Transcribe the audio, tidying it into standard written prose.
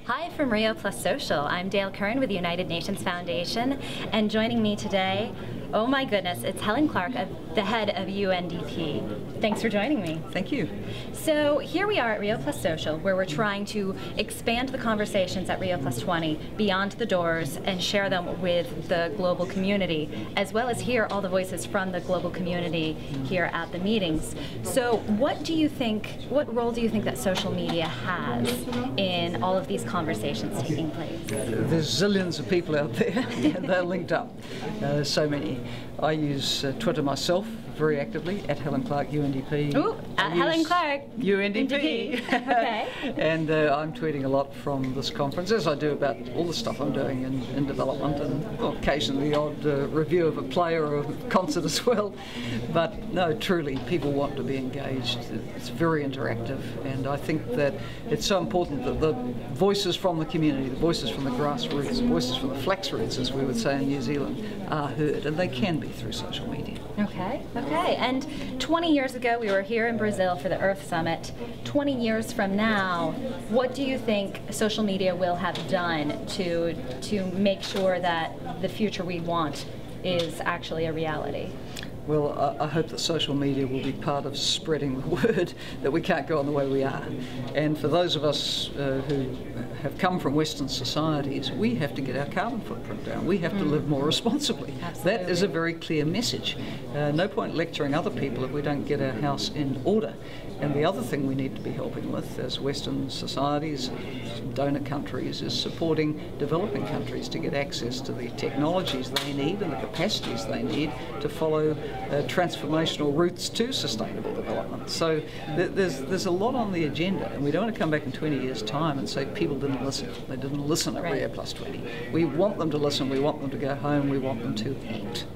Hi from Rio Social. I'm Dale Curran with the United Nations Foundation, and joining me today, oh my goodness, it's Helen Clark, the head of UNDP. Thanks for joining me. Thank you. So here we are at Rio Social, where we're trying to expand the conversations at Rio 20 beyond the doors and share them with the global community, as well as hear all the voices from the global community here at the meetings. So what role do you think that social media has in all of these conversations taking place? There's zillions of people out there and they're linked up. There's so many. I use Twitter myself very actively, at Helen Clark UNDP. Ooh, at Helen Clark UNDP. Okay. And I'm tweeting a lot from this conference, as I do about all the stuff I'm doing in development, and occasionally the odd review of a play or a concert as well. But no, truly, people want to be engaged. It's very interactive, and I think that it's so important that the voices from the community, the voices from the grassroots, the voices from the flax roots, as we would say in New Zealand, are heard, and they can be through social media. Okay. And 20 years ago, we were here in Brazil for the Earth Summit. 20 years from now, what do you think social media will have done to make sure that the future we want is actually a reality? Well, I hope that social media will be part of spreading the word that we can't go on the way we are. And for those of us who have come from Western societies, we have to get our carbon footprint down. We have to live more responsibly. Absolutely. That is a very clear message. No point lecturing other people if we don't get our house in order. And the other thing we need to be helping with as Western societies, donor countries, is supporting developing countries to get access to the technologies they need and the capacities they need to follow transformational routes to sustainable development. So there's a lot on the agenda, and we don't want to come back in 20 years' time and say people didn't listen. They didn't listen at Rio +20. We want them to listen, we want them to go home, we want them to act.